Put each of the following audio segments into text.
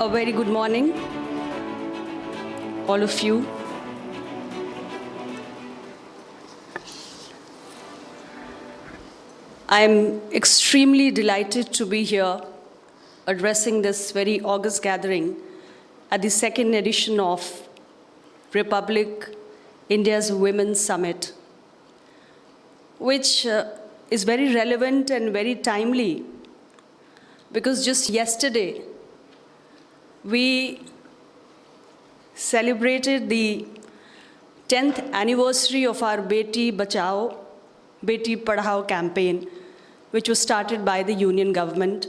A very good morning, all of you. I'm extremely delighted to be here addressing this very august gathering at the second edition of Republic India's Women's Summit, which is very relevant and very timely because just yesterday we celebrated the 10th anniversary of our Beti Bachao, Beti Padhao campaign, which was started by the Union government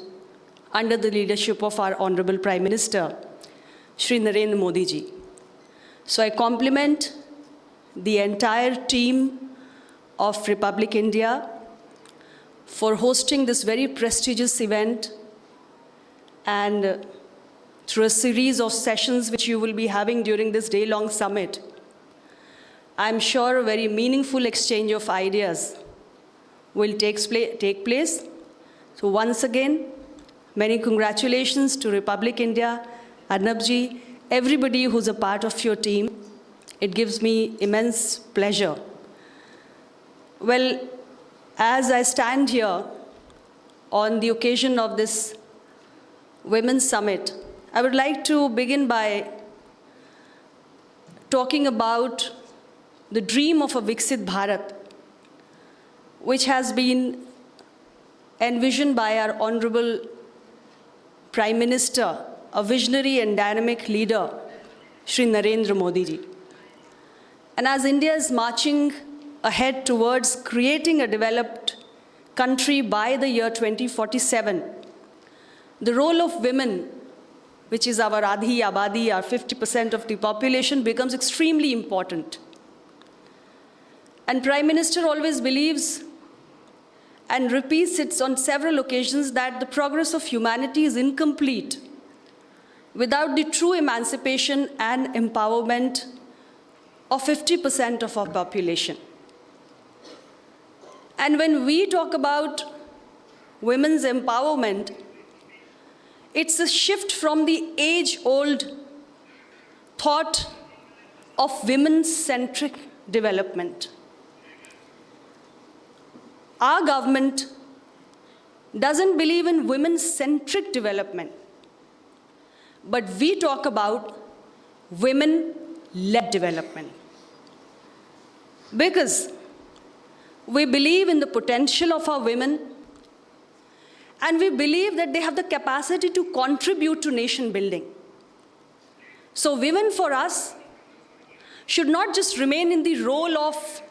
under the leadership of our Honorable Prime Minister, Shri Narendra Modi ji. So I compliment the entire team of Republic India for hosting this very prestigious event, and through a series of sessions which you will be having during this day-long summit, I'm sure a very meaningful exchange of ideas will take place. So once again, many congratulations to Republic India, Arnab ji, everybody who's a part of your team. It gives me immense pleasure. Well, as I stand here on the occasion of this Women's Summit, I would like to begin by talking about the dream of a Viksit Bharat, which has been envisioned by our Honorable Prime Minister, a visionary and dynamic leader, Shri Narendra Modi ji. And as India is marching ahead towards creating a developed country by the year 2047, the role of women, which is our Adhi Abadi, our 50% of the population, becomes extremely important. And Prime Minister always believes and repeats it on several occasions that the progress of humanity is incomplete without the true emancipation and empowerment of 50% of our population. And when we talk about women's empowerment, it's a shift from the age-old thought of women-centric development. Our government doesn't believe in women-centric development, but we talk about women-led development. Because we believe in the potential of our women, and we believe that they have the capacity to contribute to nation building. So women for us should not just remain in the role of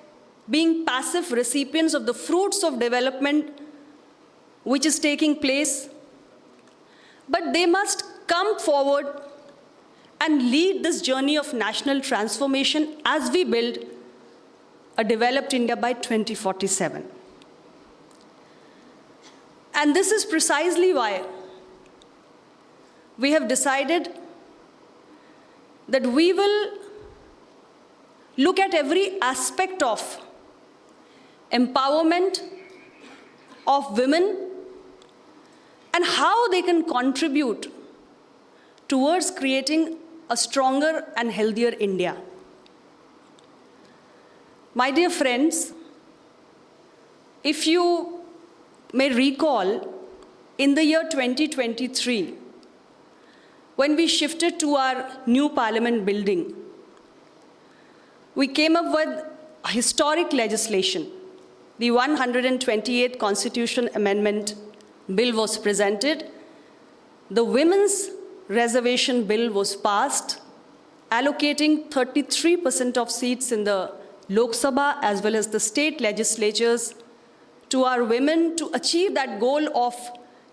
being passive recipients of the fruits of development which is taking place, but they must come forward and lead this journey of national transformation as we build a developed India by 2047. And this is precisely why we have decided that we will look at every aspect of empowerment of women and how they can contribute towards creating a stronger and healthier India. My dear friends, if you may recall, in the year 2023, when we shifted to our new parliament building, we came up with a historic legislation. The 128th Constitution Amendment Bill was presented. The Women's Reservation Bill was passed, allocating 33% of seats in the Lok Sabha as well as the state legislatures to our women to achieve that goal of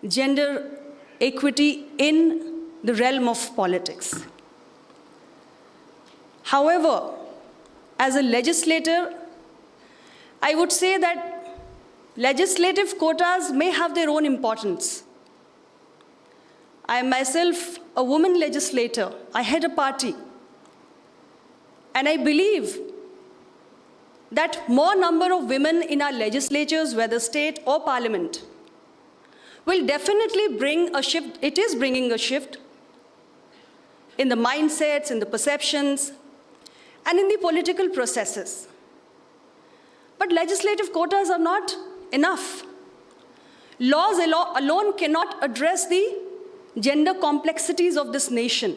gender equity in the realm of politics. However, as a legislator, I would say that legislative quotas may have their own importance. I am myself a woman legislator. I head a party. And I believe that more number of women in our legislatures, whether state or parliament, will definitely bring a shift. It is bringing a shift in the mindsets, in the perceptions, and in the political processes. But legislative quotas are not enough. Laws alone cannot address the gender complexities of this nation.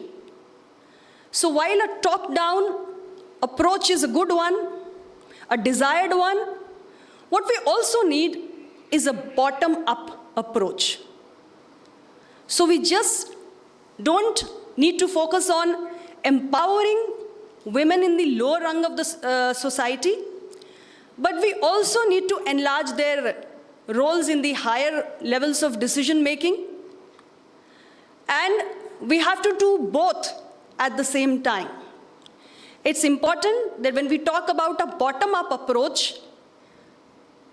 So while a top-down approach is a good one, a desired one, what we also need is a bottom-up approach. So we just don't need to focus on empowering women in the lower rung of the society, but we also need to enlarge their roles in the higher levels of decision making. And we have to do both at the same time. It's important that when we talk about a bottom-up approach,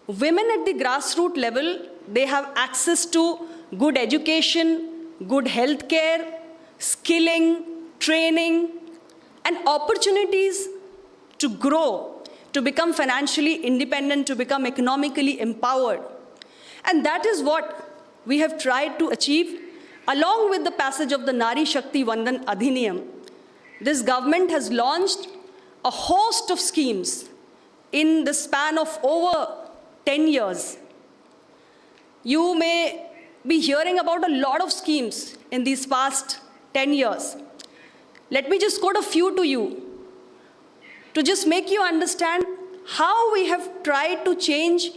women at the grassroots level, they have access to good education, good health care, skilling, training, and opportunities to grow, to become financially independent, to become economically empowered. And that is what we have tried to achieve along with the passage of the Nari Shakti Vandan Adhiniyam. This government has launched a host of schemes in the span of over 10 years. You may be hearing about a lot of schemes in these past 10 years. Let me just quote a few to you to just make you understand how we have tried to change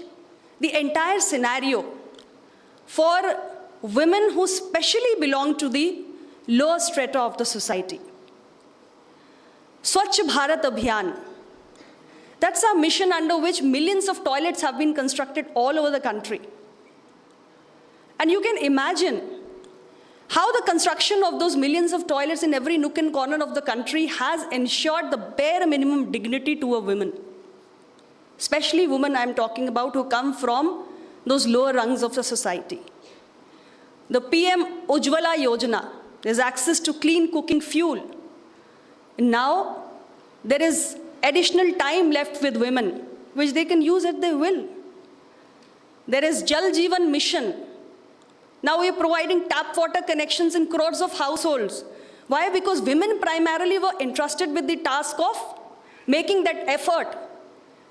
the entire scenario for women who specially belong to the lower strata of the society. Swachh Bharat Abhiyan. That's our mission under which millions of toilets have been constructed all over the country. And you can imagine how the construction of those millions of toilets in every nook and corner of the country has ensured the bare minimum dignity to a woman. Especially women I'm talking about who come from those lower rungs of the society. The PM Ujjwala Yojana, there's access to clean cooking fuel. Now, there is additional time left with women, which they can use at their will. There is Jal Jeevan Mission. Now we are providing tap water connections in crores of households. Why? Because women primarily were entrusted with the task of making that effort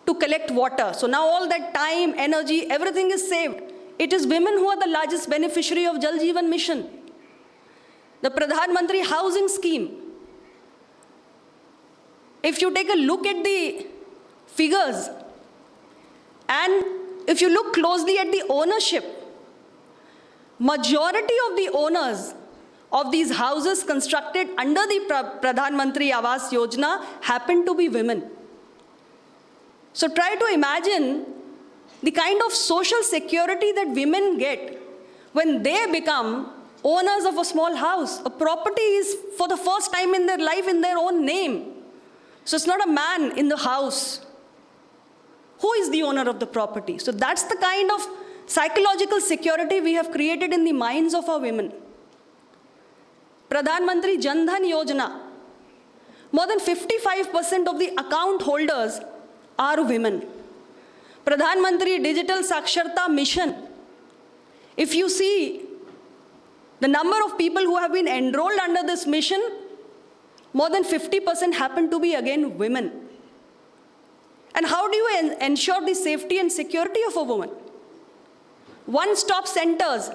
to collect water. So now all that time, energy, everything is saved. It is women who are the largest beneficiary of Jal Jeevan Mission. The Pradhan Mantri Housing Scheme. If you take a look at the figures, and if you look closely at the ownership, majority of the owners of these houses constructed under the Pradhan Mantri Awas Yojana happen to be women. So try to imagine the kind of social security that women get when they become owners of a small house. A property is for the first time in their life in their own name. So it's not a man in the house. Who is the owner of the property? So that's the kind of psychological security we have created in the minds of our women. Pradhan Mantri Jan Dhan Yojana. More than 55% of the account holders are women. Pradhan Mantri Digital Saksharta Mission. If you see the number of people who have been enrolled under this mission, more than 50% happen to be again women. And how do you ensure the safety and security of a woman? One-stop centers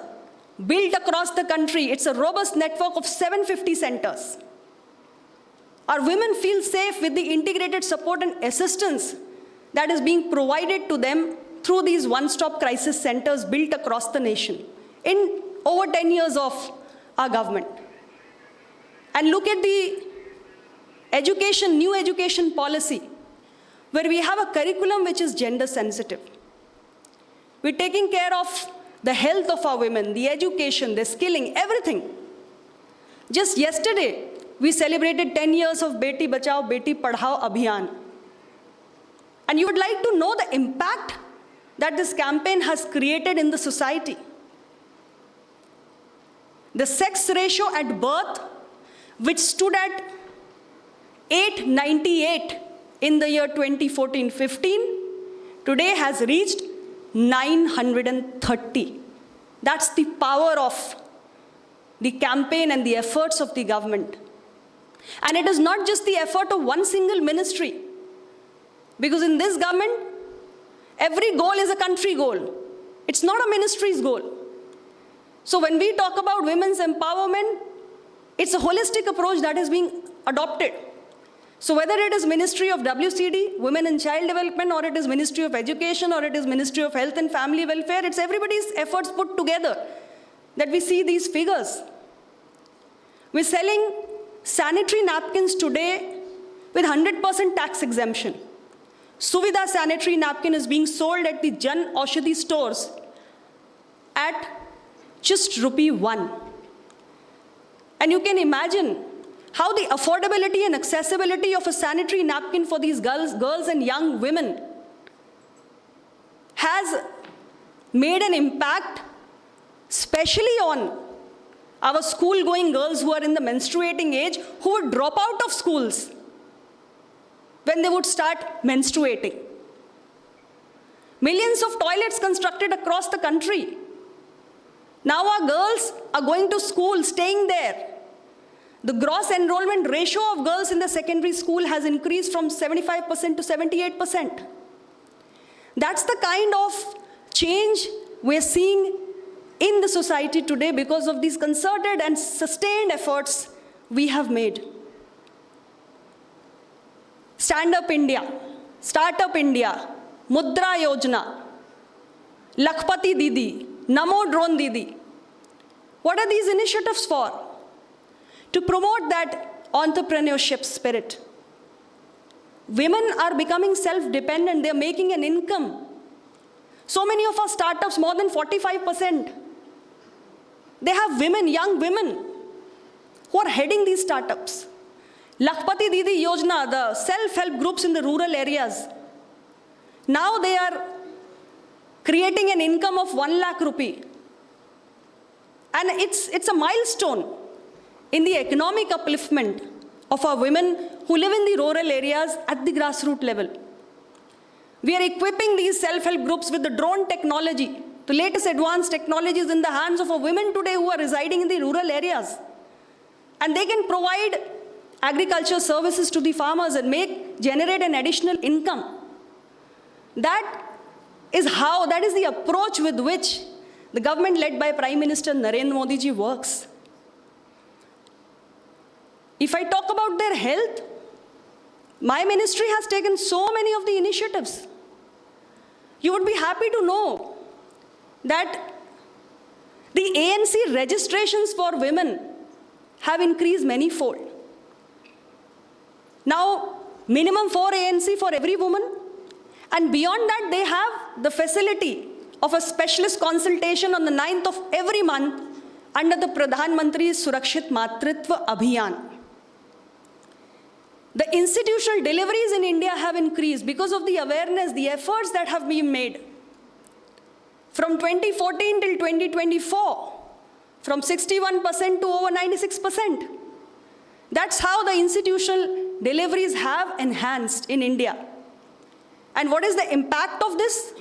built across the country. It's a robust network of 750 centers. Our women feel safe with the integrated support and assistance that is being provided to them through these one-stop crisis centers built across the nation in over 10 years of our government. And look at the education, new education policy, where we have a curriculum which is gender sensitive. We're taking care of the health of our women, the education, the skilling, everything. Just yesterday, we celebrated 10 years of Beti Bachao, Beti Padhao Abhiyan. And you would like to know the impact that this campaign has created in the society. The sex ratio at birth, which stood at 898 in the year 2014-15, today has reached 930. That's the power of the campaign and the efforts of the government. And it is not just the effort of one single ministry. Because in this government, every goal is a country goal. It's not a ministry's goal. So when we talk about women's empowerment, it's a holistic approach that is being adopted. So whether it is Ministry of WCD, Women and Child Development, or it is Ministry of Education, or it is Ministry of Health and Family Welfare, it's everybody's efforts put together that we see these figures. We're selling sanitary napkins today with 100% tax exemption. Suvidha sanitary napkin is being sold at the Jan Aushadhi stores at just ₹1. And you can imagine how the affordability and accessibility of a sanitary napkin for these girls and young women has made an impact, especially on our school-going girls who are in the menstruating age, who would drop out of schools when they would start menstruating. Millions of toilets constructed across the country. Now our girls are going to school, staying there. The gross enrollment ratio of girls in the secondary school has increased from 75% to 78%. That's the kind of change we're seeing in the society today because of these concerted and sustained efforts we have made. Stand Up India, Startup India, Mudra Yojana, Lakhpati Didi, Namo Drone Didi. What are these initiatives for? To promote that entrepreneurship spirit. Women are becoming self-dependent. They're making an income. So many of our startups, more than 45%, they have women, young women, who are heading these startups. Lakhpati Didi Yojana, the self-help groups in the rural areas, now they are creating an income of 1 lakh rupee. And it's a milestone in the economic upliftment of our women who live in the rural areas at the grassroots level. We are equipping these self-help groups with the drone technology, the latest advanced technologies in the hands of our women today who are residing in the rural areas. And they can provide agriculture services to the farmers and generate an additional income. That is the approach with which the government led by Prime Minister Narendra Modi ji works. If I talk about their health, my ministry has taken so many of the initiatives. You would be happy to know that the ANC registrations for women have increased many-fold. Now, minimum 4 ANC for every woman, and beyond that, they have the facility of a specialist consultation on the 9th of every month under the Pradhan Mantri's Surakshit Matritva Abhiyan. The institutional deliveries in India have increased because of the awareness, the efforts that have been made. From 2014 till 2024, from 61% to over 96%. That's how the institutional deliveries have enhanced in India. And what is the impact of this?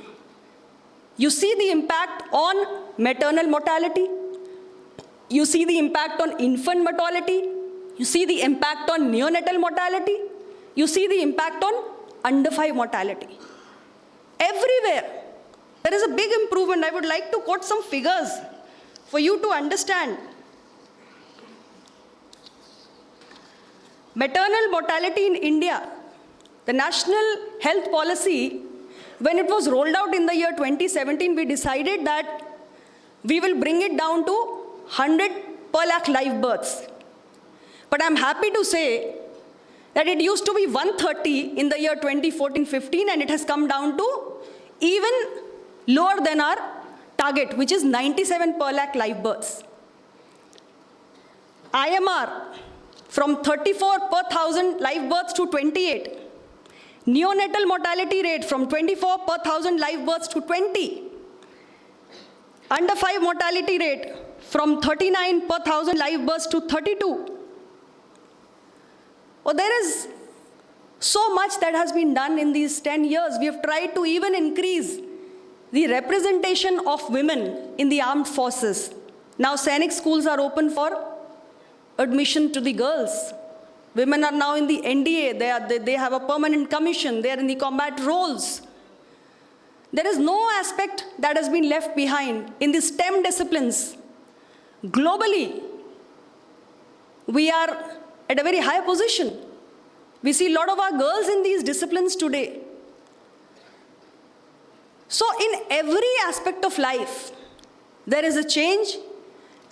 You see the impact on maternal mortality. You see the impact on infant mortality. You see the impact on neonatal mortality. You see the impact on under 5 mortality. Everywhere, there is a big improvement. I would like to quote some figures for you to understand. Maternal mortality in India, the national health policy, when it was rolled out in the year 2017, we decided that we will bring it down to 100 per lakh live births. But I'm happy to say that it used to be 130 in the year 2014-15, and it has come down to even lower than our target, which is 97 per lakh live births. IMR, from 34 per thousand live births to 28. Neonatal mortality rate from 24 per thousand live births to 20. Under 5 mortality rate from 39 per thousand live births to 32. Well, there is so much that has been done in these 10 years. We have tried to even increase the representation of women in the armed forces. Now, Sainik schools are open for admission to the girls. Women are now in the NDA. They have a permanent commission. They are in the combat roles. There is no aspect that has been left behind in the STEM disciplines. Globally, we are at a very high position. We see a lot of our girls in these disciplines today. So in every aspect of life, there is a change,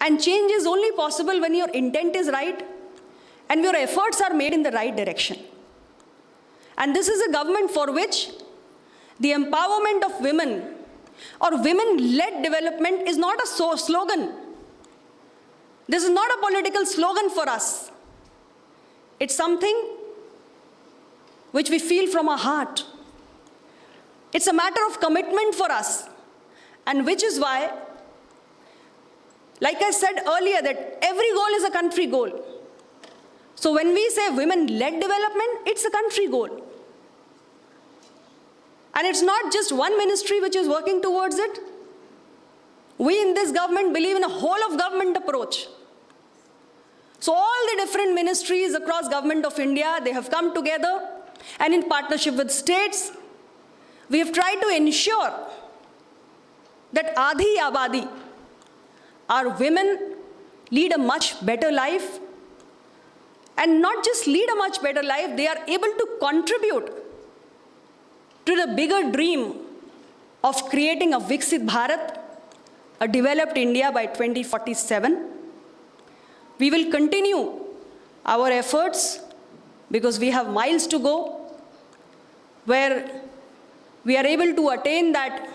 and change is only possible when your intent is right and your efforts are made in the right direction. And this is a government for which the empowerment of women or women-led development is not a slogan. This is not a political slogan for us. It's something which we feel from our heart. It's a matter of commitment for us, and which is why, like I said earlier, that every goal is a country goal. So when we say women-led development, it's a country goal. And it's not just one ministry which is working towards it. We in this government believe in a whole of government approach. So all the different ministries across government of India, they have come together, and in partnership with states, we have tried to ensure that Adhi Abadi, our women, lead a much better life. And not just lead a much better life, they are able to contribute to the bigger dream of creating a Viksit Bharat, a developed India by 2047. We will continue our efforts because we have miles to go, where we are able to attain that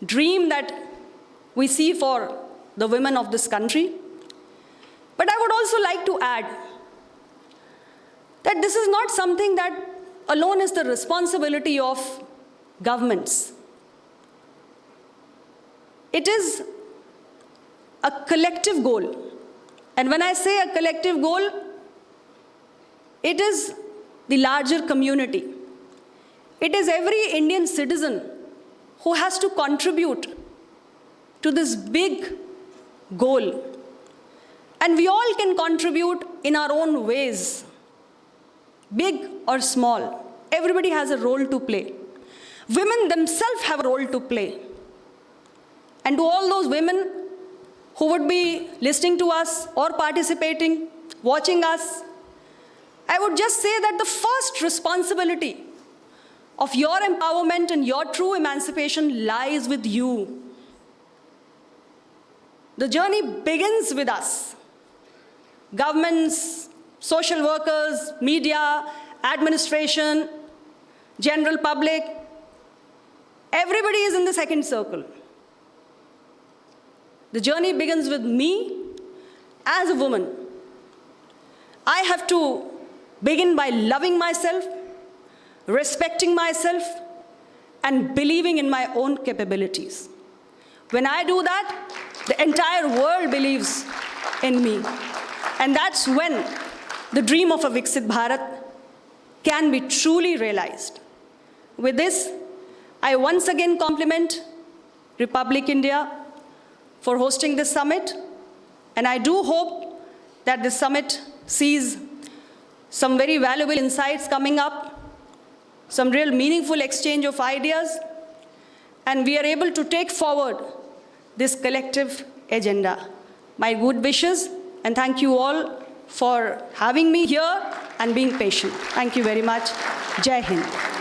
dream that we see for the women of this country. But I would also like to add that this is not something that alone is the responsibility of governments. It is a collective goal. And when I say a collective goal, it is the larger community. It is every Indian citizen who has to contribute to this big goal. And we all can contribute in our own ways, big or small. Everybody has a role to play. Women themselves have a role to play. And to all those women who would be listening to us or participating, watching us, I would just say that the first responsibility of your empowerment and your true emancipation lies with you. The journey begins with us. Governments, social workers, media, administration, general public, everybody is in the second circle. The journey begins with me as a woman. I have to begin by loving myself, respecting myself, and believing in my own capabilities. When I do that, the entire world believes in me. And that's when the dream of a Viksit Bharat can be truly realized. With this, I once again compliment Republic India for hosting this summit. And I do hope that this summit sees some very valuable insights coming up, some real meaningful exchange of ideas, and we are able to take forward this collective agenda. My good wishes, and thank you all for having me here and being patient. Thank you very much. Jai Hind.